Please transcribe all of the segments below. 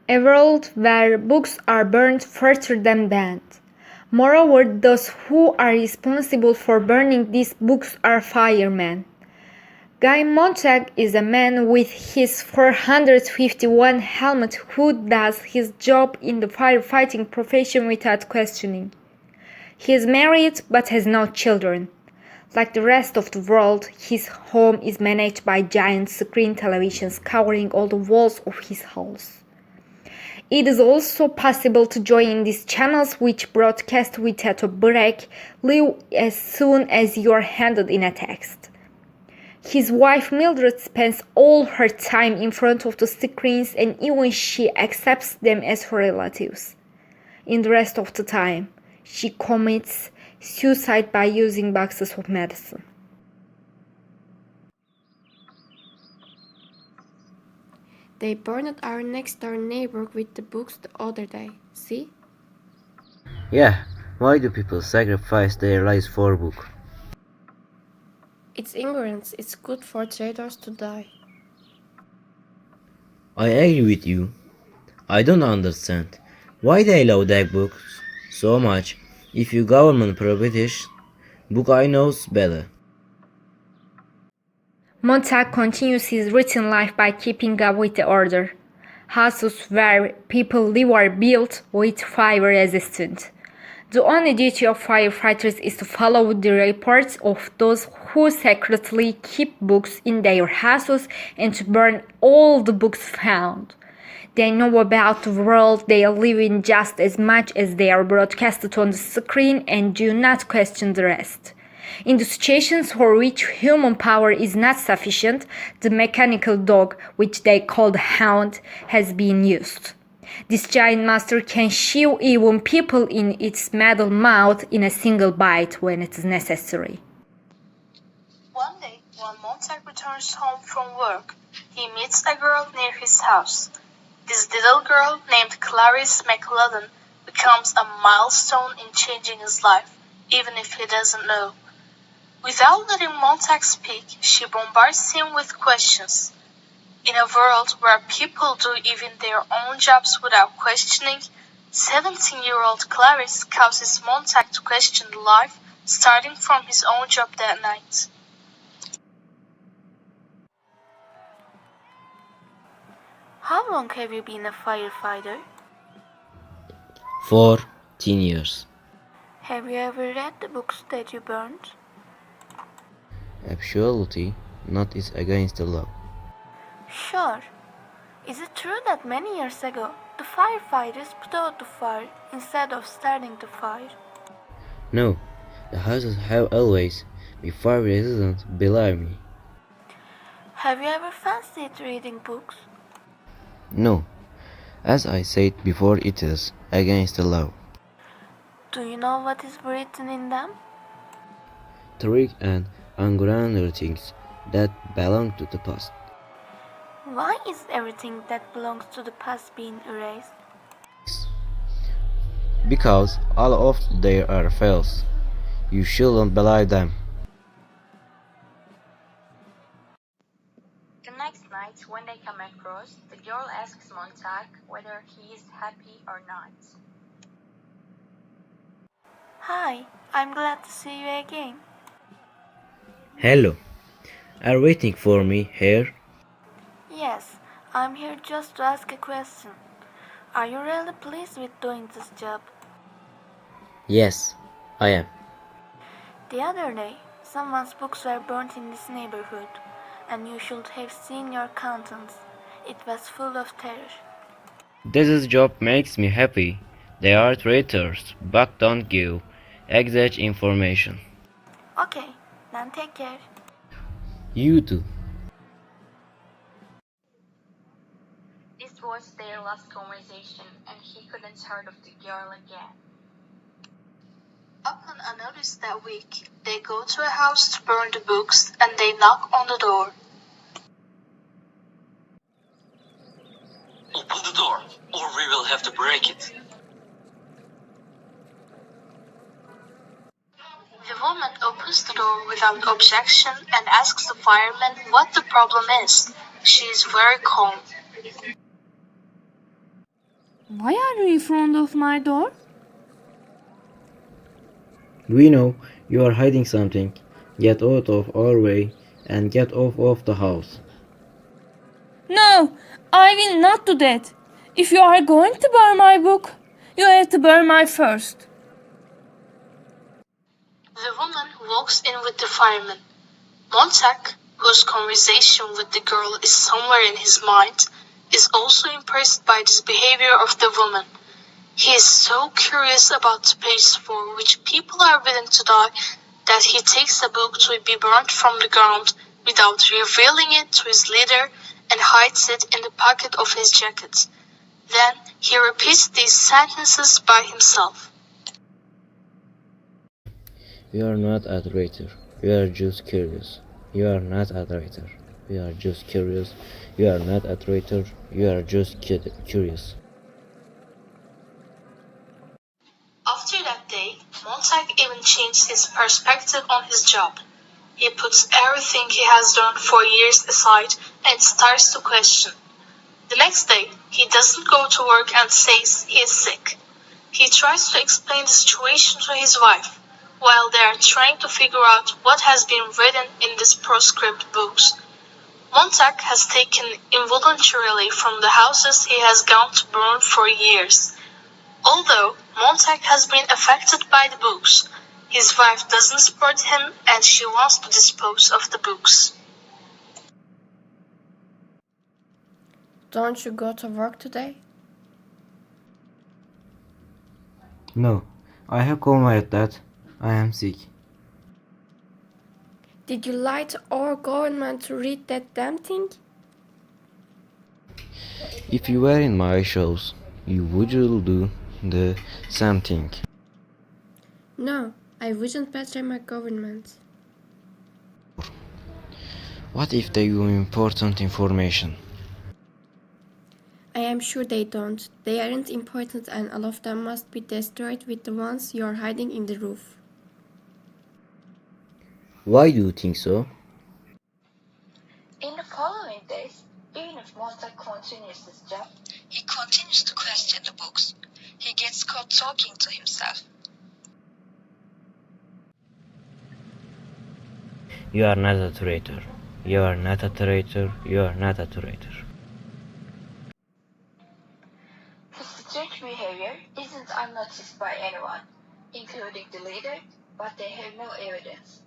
A world where books are burned further than banned. Moreover, those who are responsible for burning these books are firemen. Guy Montag is a man with his 451 helmet who does his job in the firefighting profession without questioning. He is married but has no children. Like the rest of the world, his home is managed by giant screen televisions covering all the walls of his house. It is also possible to join these channels which broadcast without a break, live as soon as you are handed in a text. His wife Mildred spends all her time in front of the screens and even she accepts them as her relatives. In the rest of the time, she commits suicide by using boxes of medicine. They burned our next door neighbor with the books the other day. See? Yeah, why do people sacrifice their lives for a book? It's ignorance. It's good for traitors to die. I agree with you. I don't understand why they love that books so much if your government prohibits book I knows better. Montag continues his written life by keeping up with the order. Houses where people live are built with fire resistant. The only duty of firefighters is to follow the reports of those who secretly keep books in their houses and to burn all the books found. They know about the world they live in just as much as they are broadcasted on the screen and do not question the rest. In the situations for which human power is not sufficient, the mechanical dog, which they call the hound, has been used. This giant monster can chew even people in its metal mouth in a single bite when it is necessary. One day, when Montag returns home from work, he meets a girl near his house. This little girl, named Clarice McLaughlin, becomes a milestone in changing his life, even if he doesn't know. Without letting Montag speak, she bombards him with questions. In a world where people do even their own jobs without questioning, 17-year-old Clarice causes Montag to question life, starting from his own job that night. How long have you been a firefighter? 14 years. Have you ever read the books that you burned? Absolutely not is against the law. Sure. Is it true that many years ago the firefighters put out the fire instead of starting the fire? No, the houses have always been fire resistant, believe me. Have you ever fancied reading books? No, as I said before, it is against the law. Do you know what is written in them? Trick and ungrounded things that belong to the past. Why is everything that belongs to the past being erased? Because all of they are false. You shouldn't believe them. The next night, when they come across, the girl asks Montag whether he is happy or not. Hi, I'm glad to see you again. Hello, are waiting for me here? Yes, I'm here just to ask a question. Are you really pleased with doing this job? Yes, I am. The other day, someone's books were burnt in this neighborhood, and you should have seen your countenance. It was full of terror. This job makes me happy. They are traitors, but don't give exact information. Okay, then take care. You too. This was their last conversation, and he couldn't heard of the girl again. Upon a notice that week, they go to a house to burn the books and they knock on the door. Open the door, or we will have to break it. The woman opens the door without objection and asks the fireman what the problem is. She is very calm. Why are you in front of my door? We know you are hiding something. Get out of our way and get off of the house. No, I will not do that. If you are going to burn my book, you have to burn my first. The woman walks in with the fireman. Montag, whose conversation with the girl is somewhere in his mind, is also impressed by this behavior of the woman. He is so curious about the place for which people are willing to die that he takes a book to be burnt from the ground without revealing it to his leader and hides it in the pocket of his jacket. Then he repeats these sentences by himself. You are not a traitor. You are just curious. You are not a traitor. You are just curious. You are not a traitor. You are just curious. After that day, Montag even changed his perspective on his job. He puts everything he has learned for years aside and starts to question. The next day, he doesn't go to work and says he is sick. He tries to explain the situation to his wife, while they are trying to figure out what has been written in these proscribed books. Montag has taken involuntarily from the houses he has gone to burn for years. Although Montag has been affected by the books, his wife doesn't support him and she wants to dispose of the books. Don't you go to work today? No, I have called my dad. I am sick. Did you lie to our government to read that damn thing? If you were in my shoes, you would do the same thing. No, I wouldn't betray my government. What if they knew important information? I am sure they don't. They aren't important and all of them must be destroyed with the ones you are hiding in the roof. Why do you think so? In the following days, even if Montag continues his job, he continues to question the books. He gets caught talking to himself. You are not a traitor. You are not a traitor. You are not a traitor. His strange behavior isn't unnoticed by anyone, including the leader, but they have no evidence.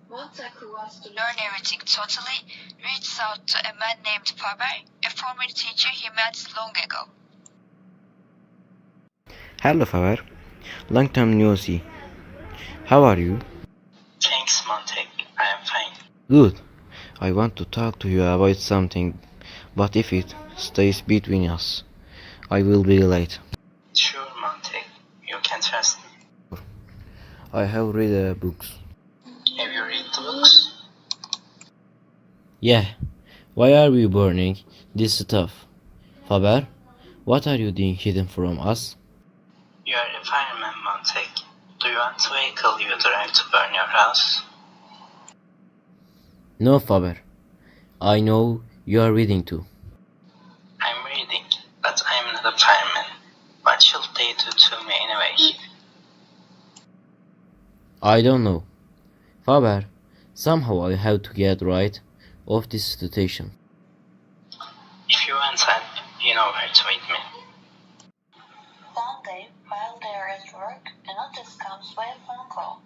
Montag, who wants to learn everything totally, reaches out to a man named Faber, a former teacher he met long ago. Hello, Faber. Long time no see. How are you? Thanks, Montag. I am fine. Good. I want to talk to you about something, but if it stays between us, I will be late. Sure, Montag. You can trust me. I have read the books. Have you read the books? Yeah. Why are we burning this stuff? Faber, what are you doing hidden from us? You are a fireman, Montag. Do you want a vehicle you drive to burn your house? No, Faber. I know you are reading too. I'm reading, but I'm not a fireman. What should they do to me anyway? I don't know. Faber, somehow I have to get right of this situation. If you want help, you know where to meet me. One day, while they are at work, a notice comes by a phone call.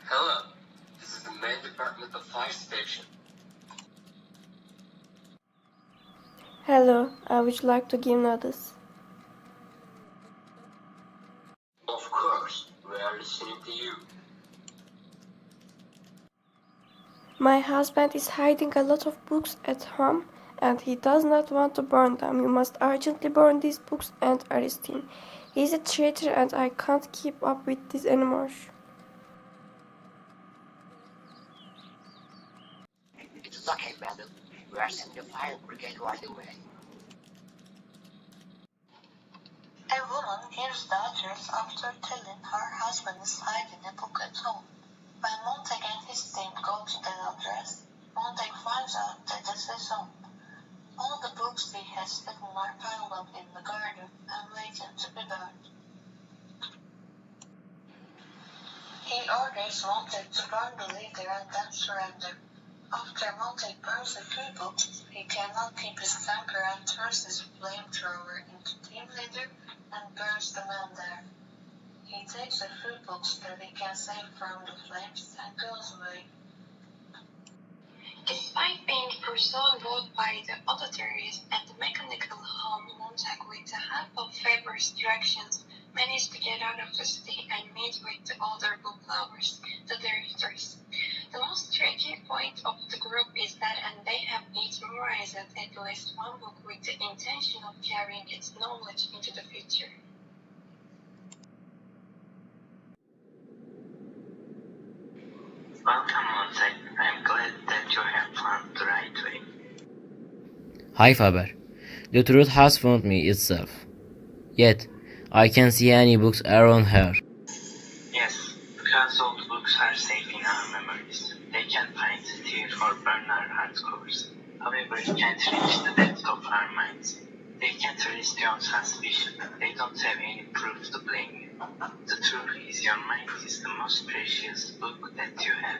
Hello, this is the main department of fire station. Hello, I would like to give notice. Of course, we are listening to you. My husband is hiding a lot of books at home and he does not want to burn them. You must urgently burn these books and arrest him. He is a traitor and I can't keep up with this anymore. It's okay, madam. We are sending the fire brigade right away. A woman hears the address after telling her husband is hiding a book at home. When Montag and his team go to that address, Montag finds out that this is home. All the books books he has hidden are piled up in the garden and waiting to be burned. He orders Montague to burn the leader and then surrender. After Montague burns the few books, he cannot keep his temper and throws his flamethrower into Team Leader and burns the man there. He takes the few books that he can save from the flames and goes away. Despite being pursued both by the authorities and the mechanical home, Montague, with the help of Faber's directions, managed to get out of the city and meet with the other book lovers, the directors. The most tragic point of the group is that and they have each memorized at least one book with the intention of carrying its knowledge into the future. Welcome, Montague. I'm glad that you have found the right way. Hi Faber. The truth has found me itself. Yet, I can't see any books around here. Yes, because old books are safe in our memories. They can find, steer, or burn our hardcores. However, it can't reach the depth of our minds. They can't resist your suspicion. They don't have any proof to blame you. The truth is your mind is the most precious book that you have.